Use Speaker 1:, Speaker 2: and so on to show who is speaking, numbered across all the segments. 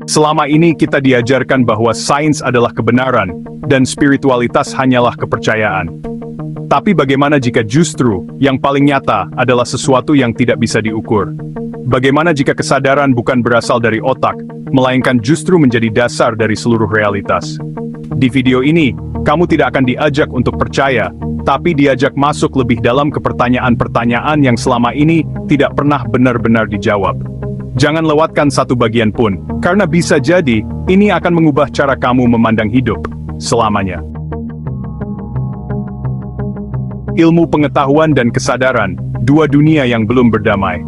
Speaker 1: Selama ini kita diajarkan bahwa sains adalah kebenaran, dan spiritualitas hanyalah kepercayaan. Tapi bagaimana jika justru yang paling nyata adalah sesuatu yang tidak bisa diukur? Bagaimana jika kesadaran bukan berasal dari otak, melainkan justru menjadi dasar dari seluruh realitas? Di video ini, kamu tidak akan diajak untuk percaya, tapi diajak masuk lebih dalam ke pertanyaan-pertanyaan yang selama ini tidak pernah benar-benar dijawab. Jangan lewatkan satu bagian pun, karena bisa jadi, ini akan mengubah cara kamu memandang hidup selamanya. Ilmu pengetahuan dan kesadaran, dua dunia yang belum berdamai.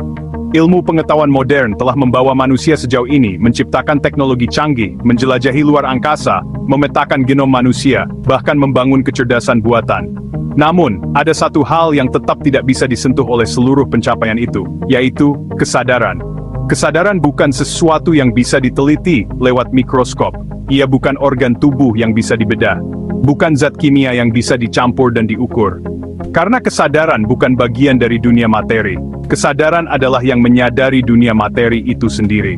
Speaker 1: Ilmu pengetahuan modern telah membawa manusia sejauh ini menciptakan teknologi canggih, menjelajahi luar angkasa, memetakan genom manusia, bahkan membangun kecerdasan buatan. Namun, ada satu hal yang tetap tidak bisa disentuh oleh seluruh pencapaian itu, yaitu kesadaran. Kesadaran bukan sesuatu yang bisa diteliti lewat mikroskop. Ia bukan organ tubuh yang bisa dibedah. Bukan zat kimia yang bisa dicampur dan diukur. Karena kesadaran bukan bagian dari dunia materi. Kesadaran adalah yang menyadari dunia materi itu sendiri.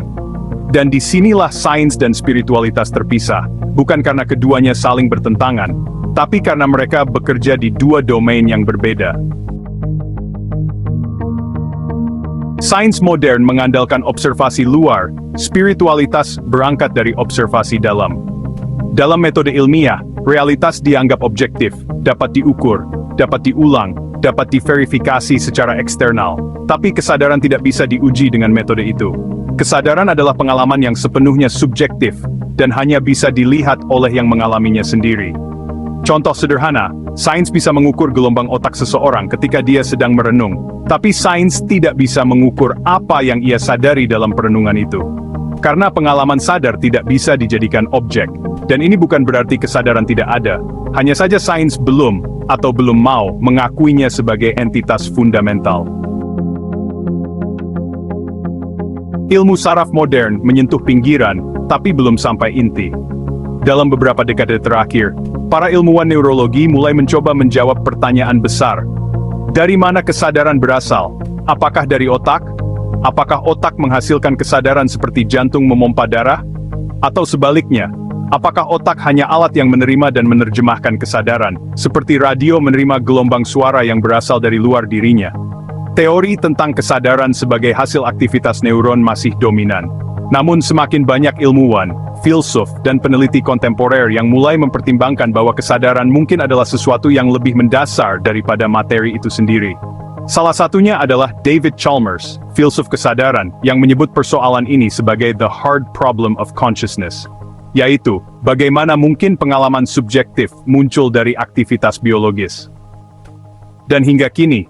Speaker 1: Dan disinilah sains dan spiritualitas terpisah. Bukan karena keduanya saling bertentangan, tapi karena mereka bekerja di dua domain yang berbeda. Sains modern mengandalkan observasi luar, spiritualitas berangkat dari observasi dalam. Dalam metode ilmiah, realitas dianggap objektif, dapat diukur, dapat diulang, dapat diverifikasi secara eksternal. Tapi kesadaran tidak bisa diuji dengan metode itu. Kesadaran adalah pengalaman yang sepenuhnya subjektif, dan hanya bisa dilihat oleh yang mengalaminya sendiri. Contoh sederhana, sains bisa mengukur gelombang otak seseorang ketika dia sedang merenung, tapi sains tidak bisa mengukur apa yang ia sadari dalam perenungan itu. Karena pengalaman sadar tidak bisa dijadikan objek, dan ini bukan berarti kesadaran tidak ada, hanya saja sains belum mau mengakuinya sebagai entitas fundamental. Ilmu saraf modern menyentuh pinggiran, tapi belum sampai inti. Dalam beberapa dekade terakhir, para ilmuwan neurologi mulai mencoba menjawab pertanyaan besar. Dari mana kesadaran berasal? Apakah dari otak? Apakah otak menghasilkan kesadaran seperti jantung memompa darah? Atau sebaliknya, apakah otak hanya alat yang menerima dan menerjemahkan kesadaran, seperti radio menerima gelombang suara yang berasal dari luar dirinya? Teori tentang kesadaran sebagai hasil aktivitas neuron masih dominan. Namun semakin banyak ilmuwan, filsuf, dan peneliti kontemporer yang mulai mempertimbangkan bahwa kesadaran mungkin adalah sesuatu yang lebih mendasar daripada materi itu sendiri. Salah satunya adalah David Chalmers, filsuf kesadaran, yang menyebut persoalan ini sebagai the hard problem of consciousness. Yaitu, bagaimana mungkin pengalaman subjektif muncul dari aktivitas biologis. Dan hingga kini,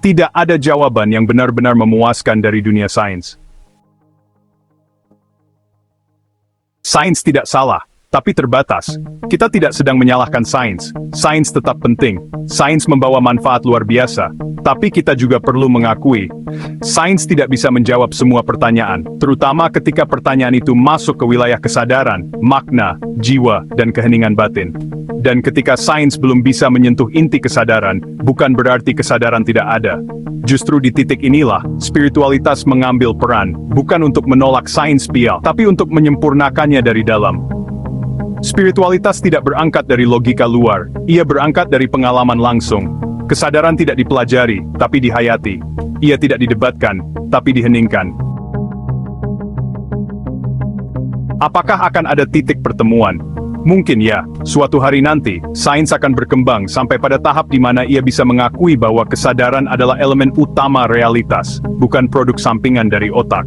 Speaker 1: tidak ada jawaban yang benar-benar memuaskan dari dunia sains. Sains tidak salah, tapi terbatas. Kita tidak sedang menyalahkan sains. Sains tetap penting. Sains membawa manfaat luar biasa. Tapi kita juga perlu mengakui, sains tidak bisa menjawab semua pertanyaan, terutama ketika pertanyaan itu masuk ke wilayah kesadaran, makna, jiwa, dan keheningan batin. Dan ketika sains belum bisa menyentuh inti kesadaran, bukan berarti kesadaran tidak ada. Justru di titik inilah, spiritualitas mengambil peran, bukan untuk menolak sains bial, tapi untuk menyempurnakannya dari dalam. Spiritualitas tidak berangkat dari logika luar, ia berangkat dari pengalaman langsung. Kesadaran tidak dipelajari, tapi dihayati. Ia tidak didebatkan, tapi diheningkan. Apakah akan ada titik pertemuan? Mungkin ya, suatu hari nanti, sains akan berkembang sampai pada tahap di mana ia bisa mengakui bahwa kesadaran adalah elemen utama realitas, bukan produk sampingan dari otak.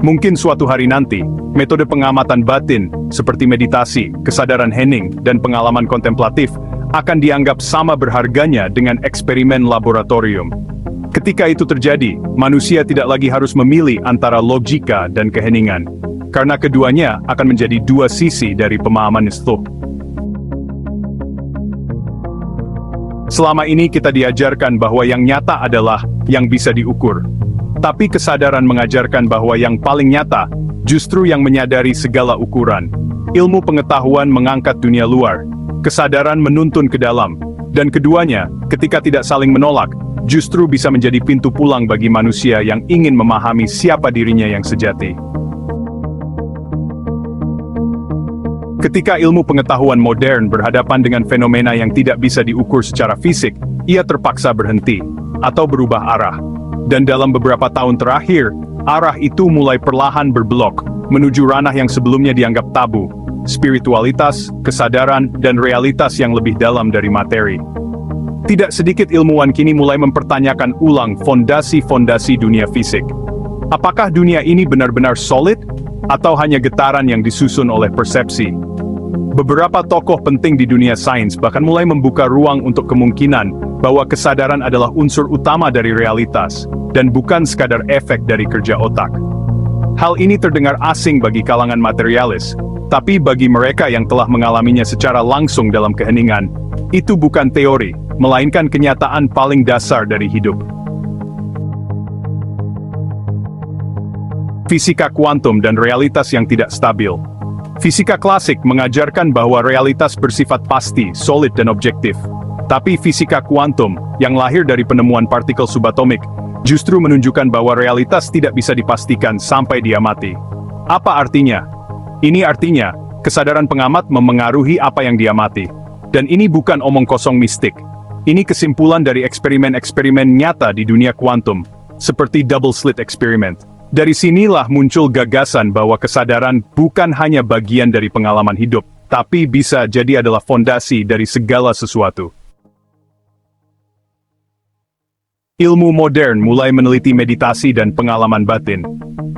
Speaker 1: Mungkin suatu hari nanti, metode pengamatan batin, seperti meditasi, kesadaran hening, dan pengalaman kontemplatif, akan dianggap sama berharganya dengan eksperimen laboratorium. Ketika itu terjadi, manusia tidak lagi harus memilih antara logika dan keheningan, karena keduanya akan menjadi dua sisi dari pemahaman itu. Selama ini kita diajarkan bahwa yang nyata adalah yang bisa diukur. Tapi kesadaran mengajarkan bahwa yang paling nyata, justru yang menyadari segala ukuran. Ilmu pengetahuan mengangkat dunia luar. Kesadaran menuntun ke dalam, Dan keduanya, ketika tidak saling menolak, justru bisa menjadi pintu pulang bagi manusia yang ingin memahami siapa dirinya yang sejati. Ketika ilmu pengetahuan modern berhadapan dengan fenomena yang tidak bisa diukur secara fisik, ia terpaksa berhenti, atau berubah arah. Dan dalam beberapa tahun terakhir, arah itu mulai perlahan berbelok, menuju ranah yang sebelumnya dianggap tabu, spiritualitas, kesadaran, dan realitas yang lebih dalam dari materi. Tidak sedikit ilmuwan kini mulai mempertanyakan ulang fondasi-fondasi dunia fisik. Apakah dunia ini benar-benar solid, atau hanya getaran yang disusun oleh persepsi? Beberapa tokoh penting di dunia sains bahkan mulai membuka ruang untuk kemungkinan bahwa kesadaran adalah unsur utama dari realitas, dan bukan sekadar efek dari kerja otak. Hal ini terdengar asing bagi kalangan materialis, tapi bagi mereka yang telah mengalaminya secara langsung dalam keheningan, itu bukan teori, melainkan kenyataan paling dasar dari hidup. Fisika kuantum dan realitas yang tidak stabil. Fisika klasik mengajarkan bahwa realitas bersifat pasti, solid dan objektif. Tapi fisika kuantum, yang lahir dari penemuan partikel subatomik, justru menunjukkan bahwa realitas tidak bisa dipastikan sampai diamati. Apa artinya? Ini artinya, kesadaran pengamat memengaruhi apa yang diamati. Dan ini bukan omong kosong mistik. Ini kesimpulan dari eksperimen-eksperimen nyata di dunia kuantum, seperti double slit experiment. Dari sinilah muncul gagasan bahwa kesadaran bukan hanya bagian dari pengalaman hidup, tapi bisa jadi adalah fondasi dari segala sesuatu. Ilmu modern mulai meneliti meditasi dan pengalaman batin.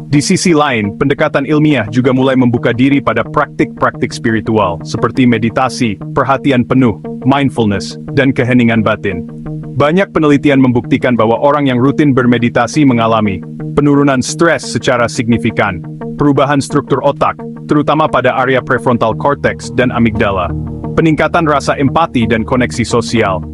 Speaker 1: Di sisi lain, pendekatan ilmiah juga mulai membuka diri pada praktik-praktik spiritual, seperti meditasi, perhatian penuh, mindfulness, dan keheningan batin. Banyak penelitian membuktikan bahwa orang yang rutin bermeditasi mengalami penurunan stres secara signifikan, perubahan struktur otak, terutama pada area prefrontal cortex dan amigdala, peningkatan rasa empati dan koneksi sosial,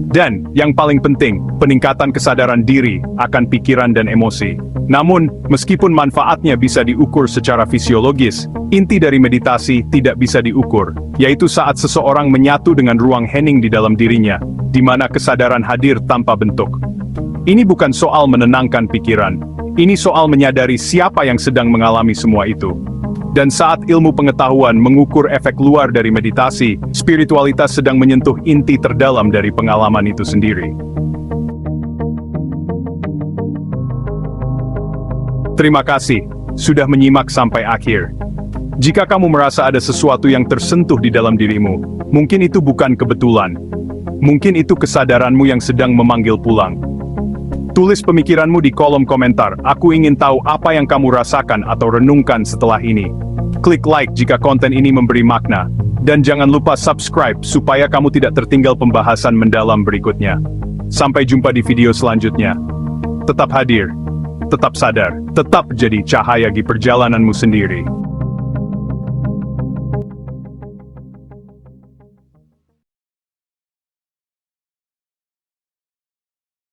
Speaker 1: dan, yang paling penting, peningkatan kesadaran diri akan pikiran dan emosi. Namun, meskipun manfaatnya bisa diukur secara fisiologis, inti dari meditasi tidak bisa diukur, yaitu saat seseorang menyatu dengan ruang hening di dalam dirinya, di mana kesadaran hadir tanpa bentuk. Ini bukan soal menenangkan pikiran, ini soal menyadari siapa yang sedang mengalami semua itu. Dan saat ilmu pengetahuan mengukur efek luar dari meditasi, spiritualitas sedang menyentuh inti terdalam dari pengalaman itu sendiri. Terima kasih sudah menyimak sampai akhir. Jika kamu merasa ada sesuatu yang tersentuh di dalam dirimu, mungkin itu bukan kebetulan. Mungkin itu kesadaranmu yang sedang memanggil pulang. Tulis pemikiranmu di kolom komentar. Aku ingin tahu apa yang kamu rasakan atau renungkan setelah ini. Klik like jika konten ini memberi makna. Dan jangan lupa subscribe supaya kamu tidak tertinggal pembahasan mendalam berikutnya. Sampai jumpa di video selanjutnya. Tetap hadir, tetap sadar, tetap jadi cahaya di perjalananmu sendiri.